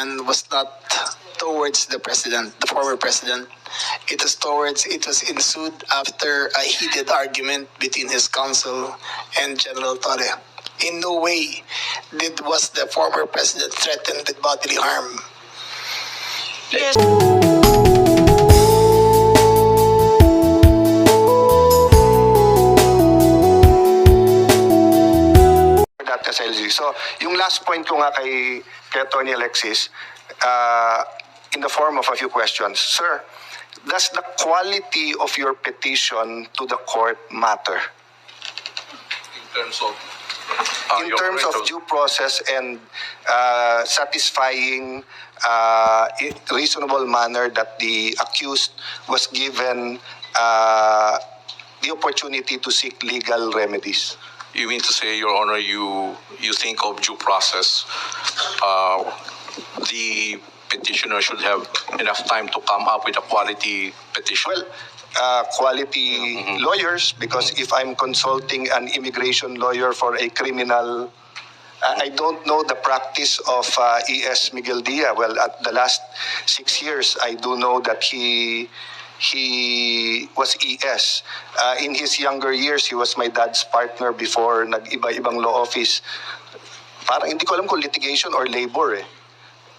and was not towards the president, the former president. It was ensued after a heated argument between his counsel and General Torre. In no way was the former president threatened with bodily harm. Yes. That SLG. So, yung last point ko nga kay Tony Alexis, in the form of a few questions. Sir, does the quality of your petition to the court matter? In terms of due process and satisfying reasonable manner that the accused was given the opportunity to seek legal remedies. You mean to say, Your Honor, you think of due process, the petitioner should have enough time to come up with a quality petition? Well, quality lawyers, because if I'm consulting an immigration lawyer for a criminal, I don't know the practice of E.S. Miguel Dia. Well, at the last 6 years, I do know that he was ES. In his younger years, he was my dad's partner before nag-iba-ibang law office. Parang hindi ko alam kung litigation or labor eh.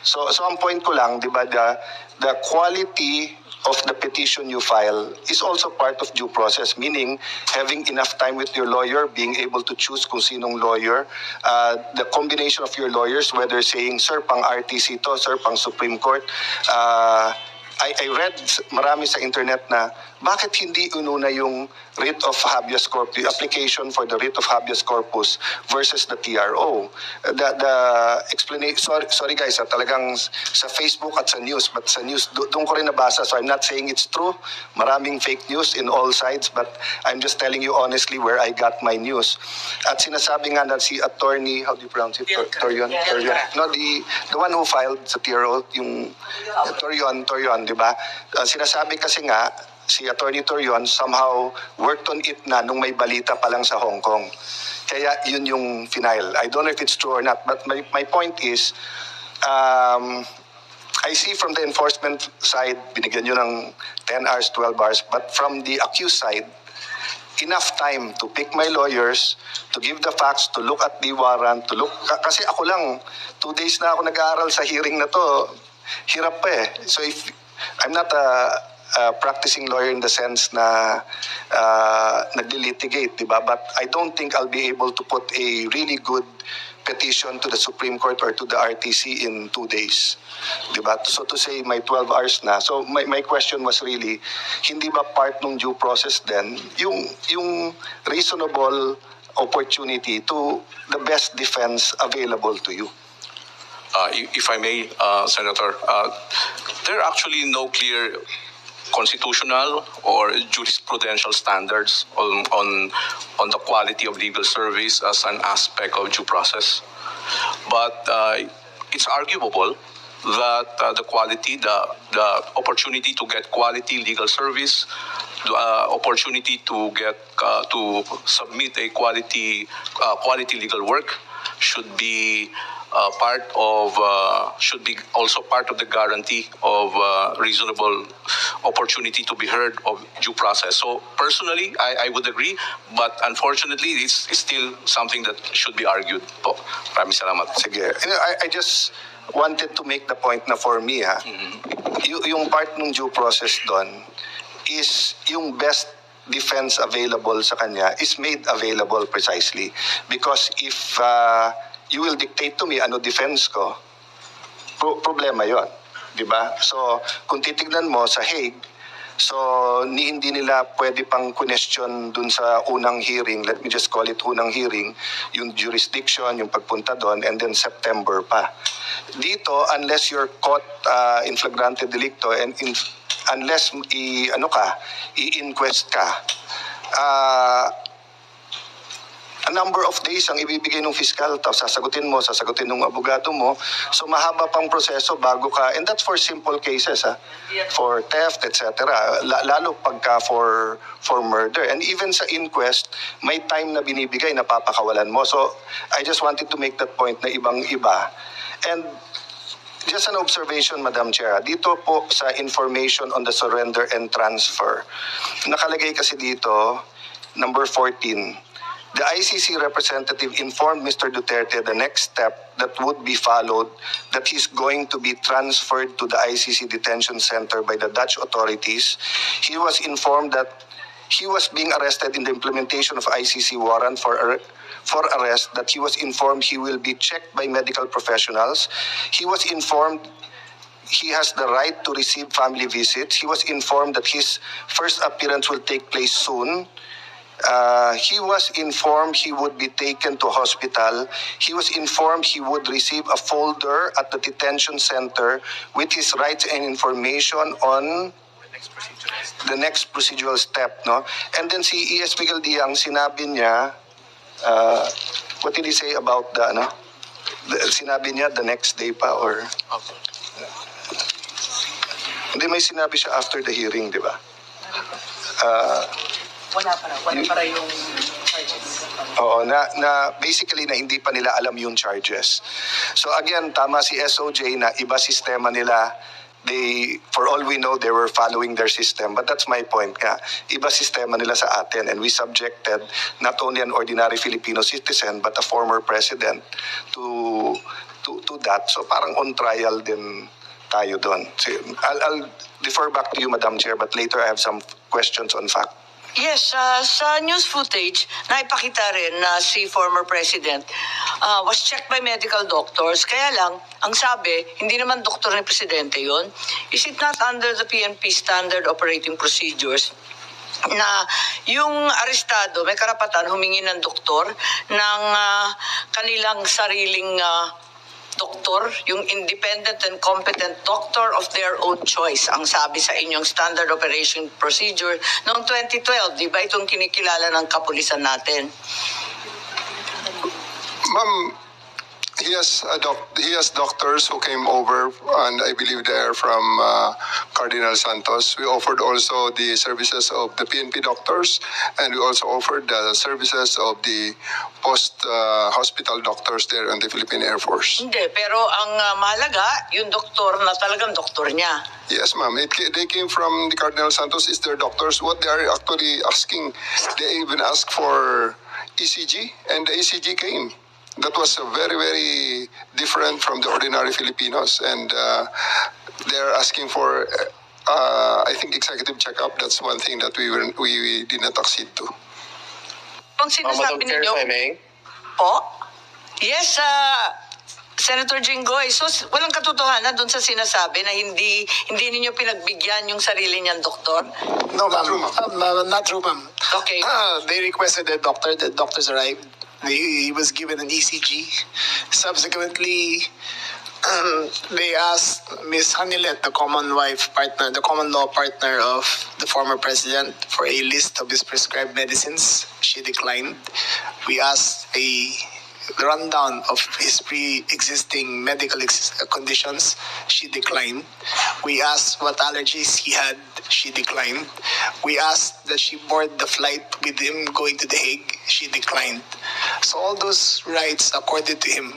So ang point ko lang, di ba, the quality of the petition you file is also part of due process, meaning having enough time with your lawyer, being able to choose kung sinong lawyer, the combination of your lawyers, whether saying, sir, pang RTC to, sir, pang Supreme Court. I read marami sa internet na bakit hindi inuna yung writ of habeas corpus, the application for the writ of habeas corpus versus the TRO. The explanation, sorry guys, talagang sa Facebook at sa news, but sa news doon ko rin nabasa, so I'm not saying it's true. Maraming fake news in all sides, but I'm just telling you honestly where I got my news. At sinasabi nga na si attorney, how do you pronounce it? Torion? No, the one who filed sa TRO, yung Torion, di ba? Sinasabi kasi nga, si Attorney Torion somehow worked on it na nung may balita pa lang sa Hong Kong. Kaya yun yung final. I don't know if it's true or not, but my point is, I see from the enforcement side, binigyan nyo ng 10 hours, 12 hours, but from the accused side, enough time to pick my lawyers, to give the facts, to look at the warrant, to look, kasi ako lang, 2 days na ako nag-aaral sa hearing na to, hirap pa eh. So if I'm not a practicing lawyer in the sense na nagli-litigate, diba? But I don't think I'll be able to put a really good petition to the Supreme Court or to the RTC in 2 days, diba? So to say may 12 hours na. So my question was really, hindi ba part ng due process then yung reasonable opportunity to the best defense available to you? If I may, Senator, there are actually no clear constitutional or jurisprudential standards on the quality of legal service as an aspect of due process. But it's arguable that the quality, the opportunity to get quality legal service, the opportunity to get to submit a quality legal work should be should be also part of the guarantee of reasonable opportunity to be heard of due process. So personally, I would agree, but unfortunately, it's still something that should be argued po. Maraming salamat. Sige. I just wanted to make the point na for me, yung part ng due process doon is yung best defense available sa kanya is made available precisely. Because if you will dictate to me ano defense ko, problema yon, di ba? So, kung titignan mo sa Hague, so hindi nila pwede pang question dun sa unang hearing, let me just call it unang hearing, yung jurisdiction, yung pagpunta doon, and then September pa. Dito, unless you're caught in flagrante delicto and unless i-inquest ka, a number of days ang ibibigay ng fiscal, tapos sasagutin ng abogado mo. So mahaba pang proseso bago ka, and that's for simple cases, for theft, etc. Lalo pagka for murder. And even sa inquest, may time na binibigay na papakawalan mo. So I just wanted to make that point na ibang-iba. And Just an observation, Madam Chair. Dito po sa information on the surrender and transfer, nakalagay kasi dito, number 14, the ICC representative informed Mr. Duterte the next step that would be followed, that he's going to be transferred to the ICC detention center by the Dutch authorities. He was informed that he was being arrested in the implementation of ICC warrant for arrest, that he was informed he will be checked by medical professionals. He was informed he has the right to receive family visits. He was informed that his first appearance will take place soon. He was informed he would be taken to hospital. He was informed he would receive a folder at the detention center with his rights and information on the next procedural step, no? And then si E.S. Miguel Diang, sinabi niya, what did he say about the, ano? Sinabi niya the next day pa, or? Hindi, may sinabi siya after the hearing, di ba? Wala para yung charges. Oo, na basically na hindi pa nila alam yung charges. So again, tama si SOJ na iba sistema nila. They, for all we know, they were following their system. But that's my point nga. Iba sistema nila sa atin, and we subjected not only an ordinary Filipino citizen but a former president to that. So parang on trial din tayo doon. So, I'll defer back to you, Madam Chair, but later I have some questions on fact. Yes, sa news footage, naipakita rin na si former president was checked by medical doctors. Kaya lang, ang sabi, hindi naman doktor ni presidente yon. Is it not under the PNP standard operating procedures na yung arestado may karapatan humingi ng doktor ng kanilang sariling doktor, yung independent and competent doctor of their own choice, ang sabi sa inyong standard operation procedure noong 2012, di ba itong kinikilala ng kapulisan natin? Ma'am, he has doctors who came over, and I believe they are from Cardinal Santos. We offered also the services of the PNP doctors, and we also offered the services of the post-hospital doctors there on the Philippine Air Force. Hindi, pero ang mahalaga, yung doktor na talagang doktor niya. Yes, ma'am. They came from the Cardinal Santos. Is their doctors. What they are actually asking, they even asked for ECG, and the ECG came. That was very, very different from the ordinary Filipinos, and they're asking for, I think, executive checkup. That's one thing that we did not accede to. Ang sinasabi Madam Chair, ninyo, if I may. po? Yes, Senator Jinggoy. So, walang katotohanan doon sa sinasabi na hindi ninyo pinagbigyan yung sarili niyang doktor? No, ma'am. Not true, ma'am. Okay. They requested the doctor. The doctors arrived. He was given an ECG. Subsequently, they asked Ms. Hanilet, the common law partner of the former president, for a list of his prescribed medicines. She declined. We asked a rundown of his pre-existing medical conditions. She declined. We asked what allergies he had. She declined. We asked that she board the flight with him going to The Hague. She declined. So all those rights accorded to him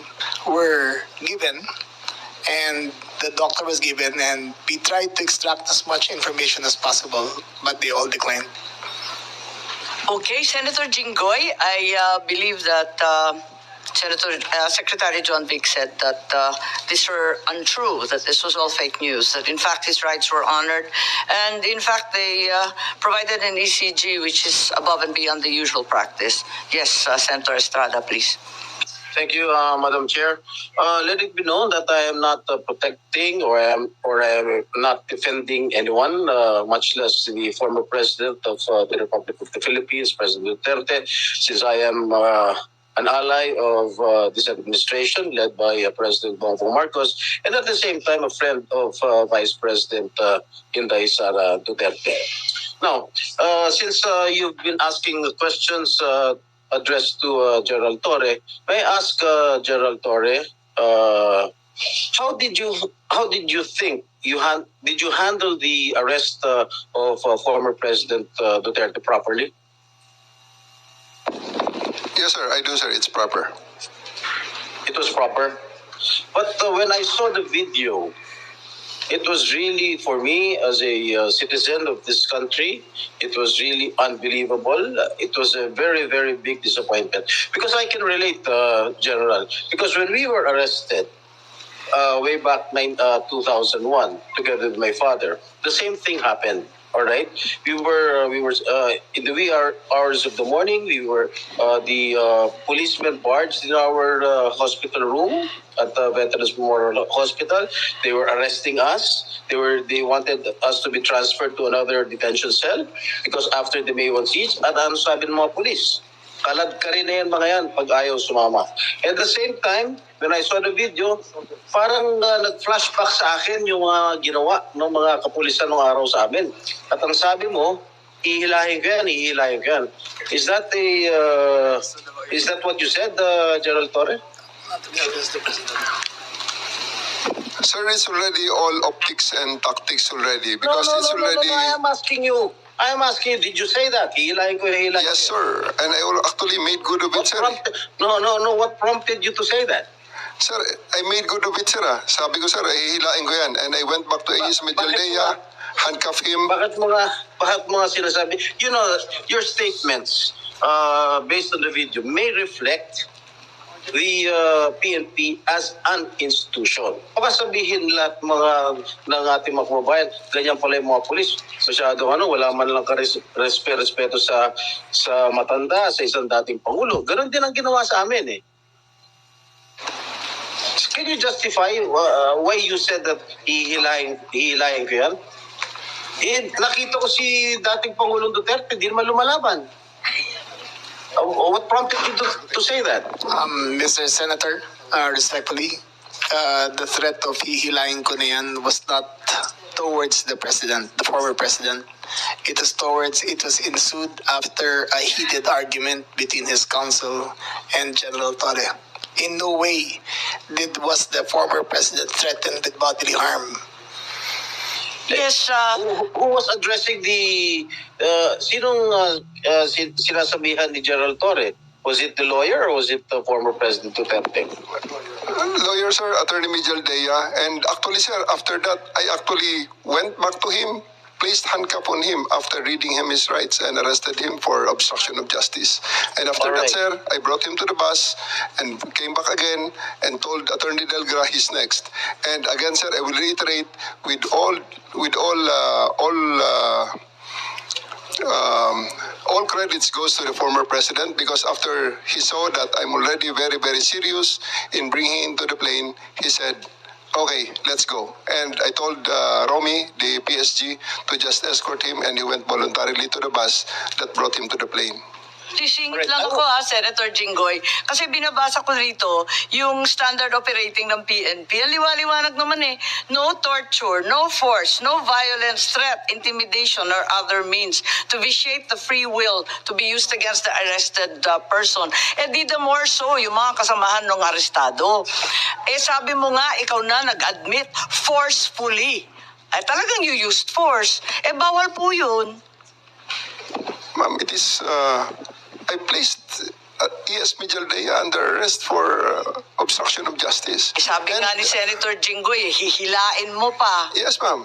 were given, and the doctor was given, and we tried to extract as much information as possible, but they all declined. Okay, Senator Jinggoy, I believe that Secretary John Vic said that these were untrue, that this was all fake news, that in fact his rights were honored, and in fact they provided an ECG which is above and beyond the usual practice. Yes, Senator Estrada, please. Thank you, Madam Chair. Let it be known that I am not protecting or I am not defending anyone, much less the former president of the Republic of the Philippines, President Duterte, since I am an ally of this administration led by President Bongbong Marcos, and at the same time a friend of Vice President Inday Sara Duterte. Now, since you've been asking questions addressed to Gerald Torre, may I ask Gerald Torre, how did you think did you handle the arrest of former President Duterte properly? Yes, sir. I do, sir. It's proper. It was proper. But when I saw the video, it was really, for me as a citizen of this country, it was really unbelievable. It was a very, very big disappointment. Because I can relate, General. Because when we were arrested, way back 2001, together with my father, the same thing happened. All right, we were in the wee hours of the morning. We were the policemen barged in our hospital room at the Veterans Memorial Hospital. They were arresting us. They wanted us to be transferred to another detention cell because after the May 1 siege, at ano sabi ng mga police? Kalad ka rin na yan mga yan pag ayaw sumama. At the same time, when I saw the video, parang nag-flashback sa akin yung ginawa ng mga kapulisan ng araw sa amin. At ang sabi mo, ihilahin ko yan. Is that what you said, General Torre? Sir, it's already all optics and tactics already because it's already. I am asking you, did you say that? Hihilahin ko. Yes, sir. And I actually made good of it, What sir. no. What prompted you to say that? Sir, I made good of it, sir. Sabi ko, sir, hihilain ko yan. And I went back to AS Medialdea, handcuff him. Bakit mo nga sinasabi? You know, your statements based on the video may reflect the PNP as an institution. Baka sabihin lahat ng ating mga kababayan, ganyan pala yung mga polis. Masyado wala man lang respeto sa matanda, sa isang dating pangulo. Ganon din ang ginawa sa amin eh. Can you justify why you said that hihilahin ko yan? Nakita ko si dating Pangulong Duterte, di naman lumalaban. What prompted you to say that? Mr. Senator, respectfully, the threat of hihilahin ko na yan was not towards the president, the former president. It was ensued after a heated argument between his counsel and General Torre. In no way was the former president threatened with bodily harm. Yes, Who was addressing the sinong sinasabihan ni General Torre? Was it the lawyer or was it the former President Duterte? Lawyer, sir, Attorney Medialdea. And actually, sir, after that, I actually went back to him, placed handcuff on him after reading him his rights and arrested him for obstruction of justice. And after All that, right. sir, I brought him to the bus and came back again and told Attorney Delgra he's next. And again, sir, I will reiterate all credits goes to the former president because after he saw that I'm already very, very serious in bringing him to the plane, he said, okay, let's go. And I told Romy, the PSG, to just escort him and he went voluntarily to the bus that brought him to the plane. sisingit lang ako Senator Jinggoy. Kasi binabasa ko rito yung standard operating ng PNP. Ang liwaliwanag naman eh. No torture, no force, no violence, threat, intimidation, or other means to vitiate the free will to be used against the arrested person. Eh di the more so, yung mga kasamahan ng arestado. Eh sabi mo nga, ikaw na nag-admit forcefully. Eh talagang you used force. Eh bawal po yun. Ma'am, it is, I placed ES Medialdea under arrest for obstruction of justice. Eh, sabi And- nga ni Senator Jinggoy, hihilain mo pa. Yes, ma'am.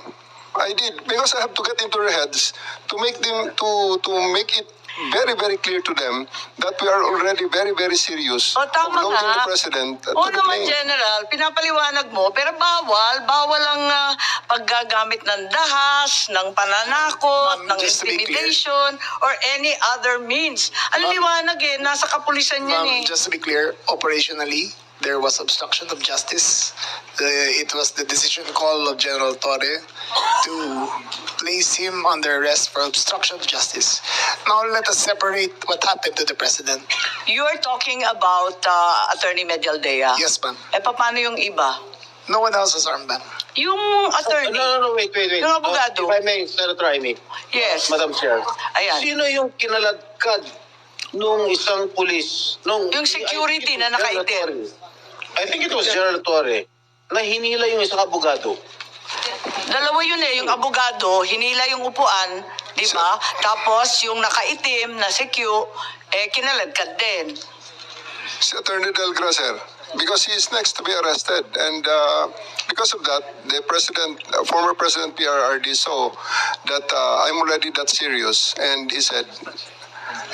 I did because I have to get into their heads to make them to make it very, very clear to them that we are already very, very serious O tama of loading nga. the president to Oo the naman, plane. General, pinapaliwanag mo, pero bawal ang paggagamit ng dahas, ng pananakot, Ma'am, ng just to be intimidation, or any other means. Ang liwanag eh, nasa kapulisan yan eh. Just to be clear, operationally, there was obstruction of justice. It was the decision call of General Torre to place him under arrest for obstruction of justice. Now let us separate what happened to the president. You are talking about Attorney Medialdea. Yes, ma'am. Eh, paano yung iba? No one else was armed, ma'am. Yung attorney. No, wait. Yung abogado. If I may, Senator Amy. Yes. Madam Chair. Ayan. Sino yung kinaladkad nung isang pulis? Yung security na nakaitim. I think it was General Torre na hinila yung isang abogado. Dalawa yun eh, yung abogado, hinila yung upuan, di ba? Tapos yung nakaitim na si Q, eh kinaladkad din. Si Attorney Delgra, sir, because he is next to be arrested. And because of that, the former president PRRD saw that I'm already that serious, and he said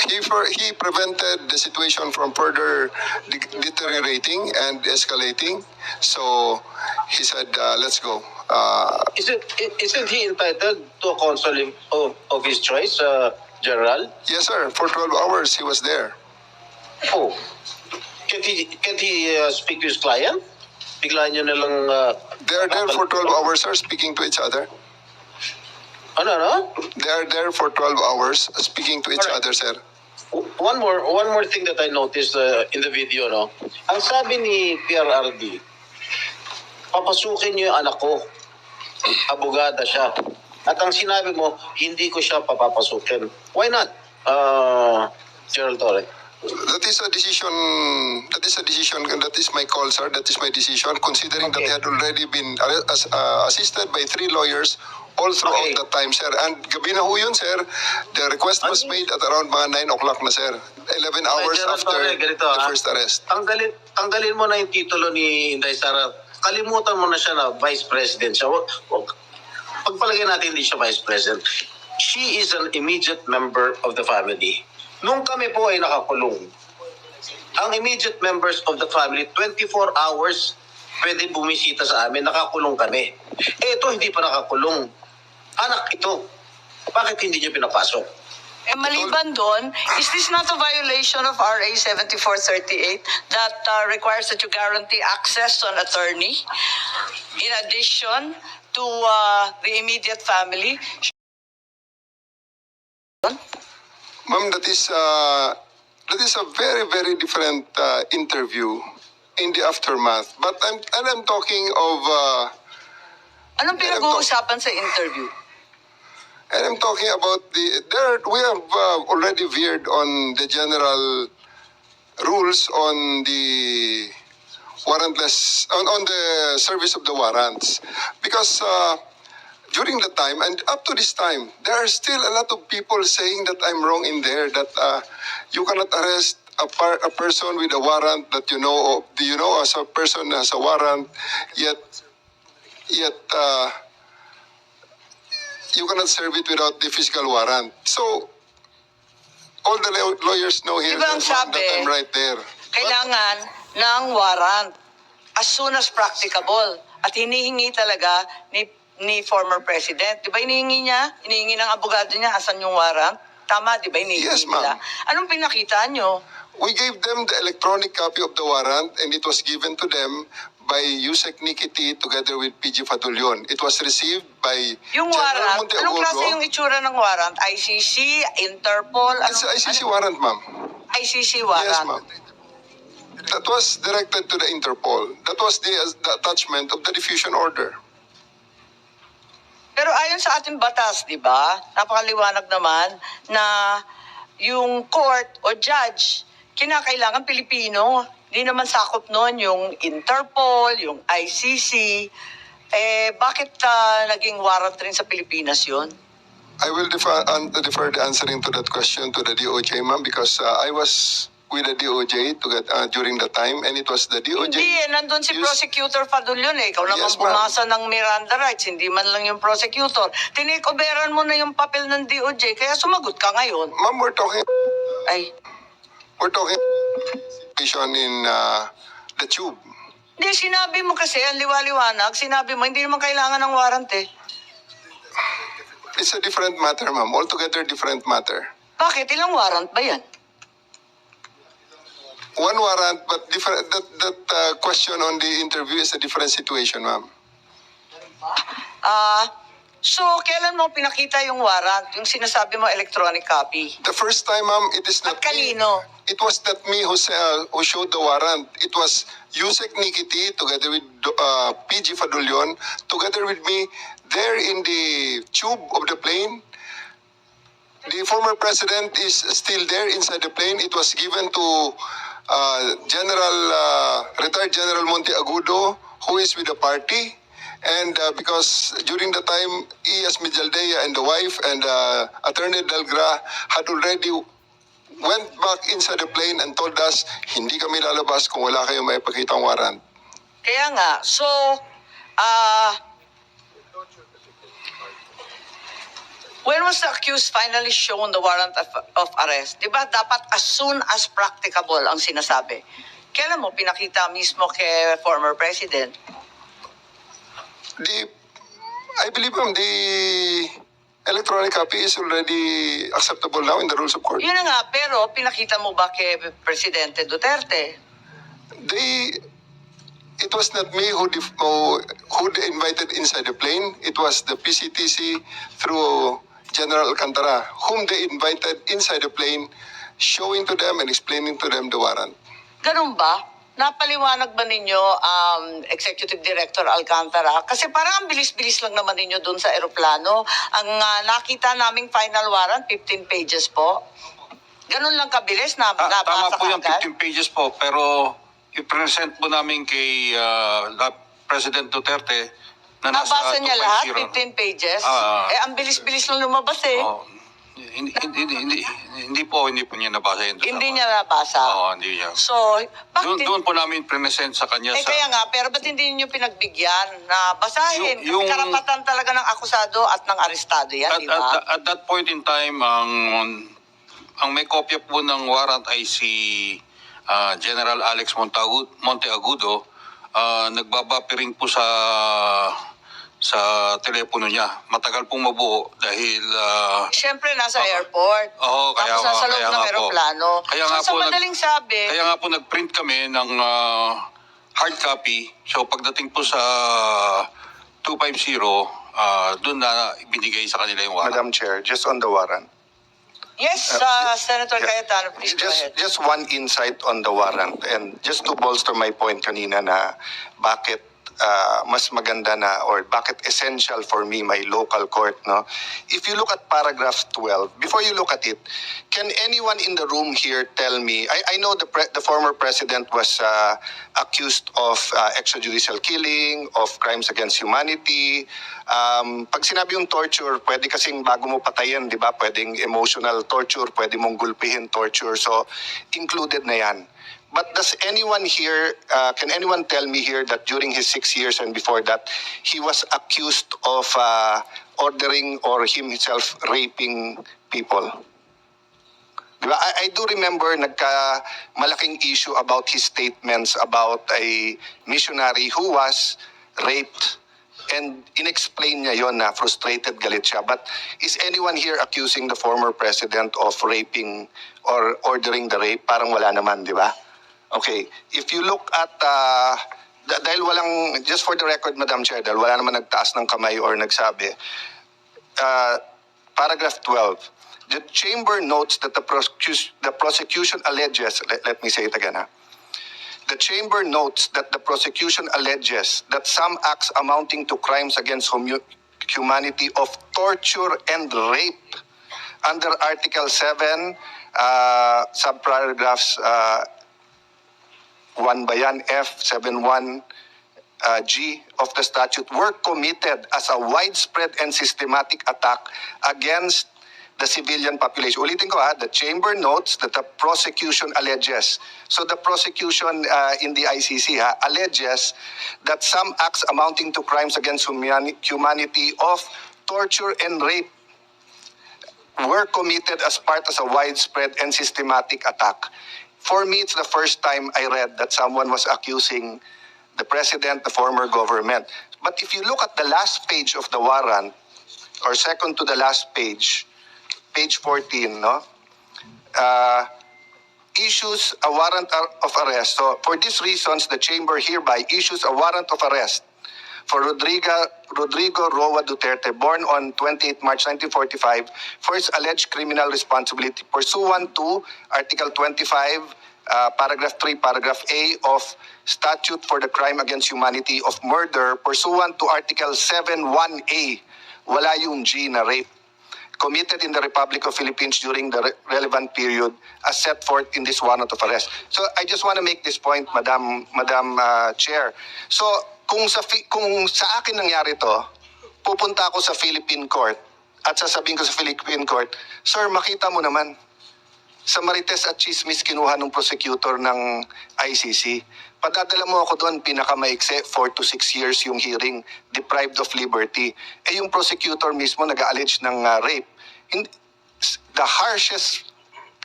he prevented the situation from further deteriorating and escalating. So he said, let's go. Isn't he entitled to a counsel of his choice, General? Yes, sir. For 12 hours, he was there. Oh. Can't he speak to his client? Bigla nyo nalang... They are there for 12 hours, sir, speaking to each other. Ano? They are there for 12 hours speaking to each Alright. other, sir. One more thing that I noticed in the video, no? Ang sabi ni PRRD, papasukin niyo yung anak ko. Abogada siya. At ang sinabi mo, hindi ko siya papapasukin. Why not, Gerald Torre? That is a decision. That is my call, sir. That is my decision. Considering that Okay. he had already been assisted by 3 lawyers all throughout Okay. that time, sir. And gabi na ho yun, sir. The request was Ano? made at around mga 9 o'clock na, sir. 11 hours General after Torre, ganito, the ah. first arrest. Tanggalin mo na yung titulo ni Inday Sara. Kalimutan mo na siya na Vice President siya. Pagpalagay natin hindi siya Vice President. She is an immediate member of the family. Nung kami po ay nakakulong, ang immediate members of the family, 24 hours pwede bumisita sa amin, nakakulong kami. Ito hindi pa nakakulong. Anak ito. Bakit hindi niyo pinapasok? Maliban doon, is this not a violation of RA 7438 that requires that you guarantee access to an attorney in addition to the immediate family? Ma'am, that is a very, very different interview in the aftermath. But I'm talking of Anong pinag-uusapan sa interview? and I'm talking about we have already veered on the general rules on the warrantless on the service of the warrants, because during the time and up to this time, there are still a lot of people saying that I'm wrong in there, that you cannot arrest a person with a warrant that you know as a person has a warrant, yet you cannot serve it without the physical warrant. So all the lawyers know here Diba ang sabi, that I'm right there. Kailangan ng warrant as soon as practicable. At hinihingi talaga ni former president. Di ba hinihingi niya? Hinihingi ng abogado niya, asan yung warrant? Tama, di ba hinihingi Yes, ma'am. nila? Anong pinakita nyo? We gave them the electronic copy of the warrant, and it was given to them by Yusek Nikiti together with PG Fadulyon. It was received by Yung General warrant, anong klase yung Monteagudo. itsura ng warrant? ICC, Interpol, It's a ICC warrant, ma'am. ICC warrant. Yes, ma'am. That was directed to the Interpol. That was the attachment of the diffusion order. Pero ayon sa ating batas, di ba, napakaliwanag naman na yung court o judge, kinakailangan Pilipino. Hindi naman sakop noon yung Interpol, yung ICC. Bakit naging warrant rin sa Pilipinas yun? I will defer the answering to that question to the DOJ, ma'am, because I was with the DOJ during the time, and it was the DOJ. Hindi, nandun si used- Prosecutor Fadulyon Ikaw naman Yes, ma'am. bumasa ng Miranda rights, hindi man lang yung prosecutor. Tinikoberan mo na yung papel ng DOJ, kaya sumagot ka ngayon. Ma'am, we're talking Ay, situation in the tube. hindi, sinabi mo kasi, ang liwaliwanag, sinabi mo, hindi naman kailangan ng warrant eh. It's a different matter, ma'am. Altogether different matter. Bakit? Ilang warrant ba yan? One warrant, but different. That question on the interview is a different situation, ma'am. So, kailan mo pinakita yung warrant? Yung sinasabi mo electronic copy? The first time, ma'am, it is not At kanino? me. It was not me who showed the warrant. It was Yusek Nikiti together with PG Fadulyon, together with me there in the tube of the plane. The former president is still there inside the plane. It was given to retired General Monteagudo, who is with the party. And because during the time, E.S. Mijaldea and the wife and Attorney Delgra had already went back inside the plane and told us, hindi kami lalabas kung wala kayong may pakitang warrant. Kaya nga, so, when was the accused finally shown the warrant of arrest? Di ba dapat as soon as practicable ang sinasabi? Kailan mo pinakita mismo kay former president? I believe, ma'am, the electronic copy is already acceptable now in the rules of court. Yun na nga, pero pinakita mo ba kay Presidente Duterte? It was not me who they invited inside the plane. It was the PCTC through General Alcantara, whom they invited inside the plane, showing to them and explaining to them the warrant. Ganun ba? Napaliwanag ba ninyo, Executive Director Alcantara? Kasi parang ang bilis-bilis lang naman ninyo dun sa eroplano. Ang nakita naming final warrant, 15 pages po. Ganun lang kabilis na Tama nabasa po yung agad? 15 pages po, pero i-present po namin kay President Duterte na nasa Nabasa niya lahat, 250. 15 pages? Ah. Ang bilis-bilis lang lumabas eh. Oh, hindi po niya nabasa yun. Hindi niya nabasa. Oo, hindi niya. So, bakit? Doon po namin present sa kanya sa... Kaya nga, pero ba't hindi niyo pinagbigyan na basahin? Yung- Kasi karapatan talaga ng akusado at ng arestado yan, di ba? At that point in time, ang may kopya po ng warrant ay si General Alex Monteagudo. Nagbabapiring po sa telepono niya. Matagal pong mabuo dahil... Siyempre, nasa airport. Oo, kaya Tapos nasa loob kaya ng nga po. aeroplano. Kaya So, nga sa po, madaling sabi, Kaya nga po nag-print kami ng hard copy. So pagdating po sa 250, doon na binigay sa kanila yung warrant. Madam Chair, just on the warrant. yes, Senator Yeah. Cayetano, please go ahead. Just one insight on the warrant, and just to bolster my point kanina na bakit mas maganda na, or bakit essential for me my local court, no? If you look at paragraph 12, before you look at it, can anyone in the room here tell me, I know the former president was accused of extrajudicial killing, of crimes against humanity. Pag sinabi yung torture, pwede kasing bago mo patayin, di ba? Pwedeng emotional torture, pwede mong gulpihin torture. So, included na yan. But does anyone here, can anyone tell me here that during his 6 years and before that, he was accused of ordering or himself raping people? Diba? I do remember malaking issue about his statements about a missionary who was raped, and inexplain niya yon na frustrated, galit siya. But is anyone here accusing the former president of raping or ordering the rape? Parang wala naman, di ba? Okay, if you look at, dahil walang, just for the record, Madam Chair, dahil wala naman nagtaas ng kamay or nagsabi, paragraph 12, the chamber notes that the prosecution alleges, let me say it again, the chamber notes that the prosecution alleges that some acts amounting to crimes against humanity of torture and rape under Article 7, subparagraphs 1 bayan F 71 G of the statute were committed as a widespread and systematic attack against the civilian population. Ulitin ko the chamber notes that the prosecution alleges. So the prosecution in the ICC alleges that some acts amounting to crimes against humanity of torture and rape were committed as a widespread and systematic attack. For me, it's the first time I read that someone was accusing the president, the former government. But if you look at the last page of the warrant, or second to the last page, page 14, no? Issues a warrant of arrest. So for these reasons, the chamber hereby issues a warrant of arrest for Rodrigo Roa Duterte, born on 28 March 1945, for his alleged criminal responsibility pursuant to Article 25, Paragraph 3, Paragraph A of Statute for the Crime Against Humanity of Murder, pursuant to Article 7(1)A, wala yung G na rape, committed in the Republic of Philippines during the relevant period as set forth in this warrant of arrest. So I just want to make this point, Madam Chair. So kung sa akin nangyari to, pupunta ako sa Philippine court at sasabihin ko sa Philippine court, sir, makita mo naman, sa Marites at Chismis kinuha ng prosecutor ng ICC. Padadala mo ako doon, pinakamaikse, 4 to 6 years yung hearing, deprived of liberty. Eh yung prosecutor mismo nag-allege ng rape. The harshest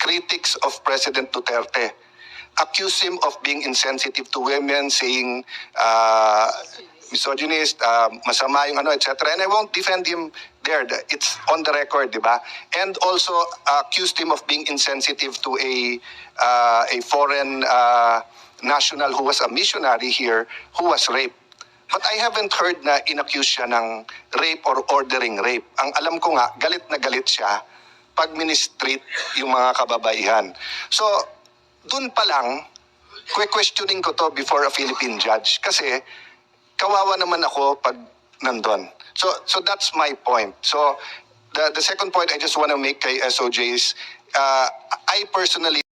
critics of President Duterte accuse him of being insensitive to women, saying misogynist, masama yung ano, etc. And I won't defend him there. It's on the record, di ba? And also accused him of being insensitive to a foreign national who was a missionary here who was raped. But I haven't heard na inaccuse siya ng rape or ordering rape. Ang alam ko nga, galit na galit siya pag ministreat yung mga kababaihan. So, dun pa lang, questioning ko to before a Philippine judge. Kasi, kawawa naman ako pag nandun. So that's my point. So, the second point I just want to make kay SOJ is, I personally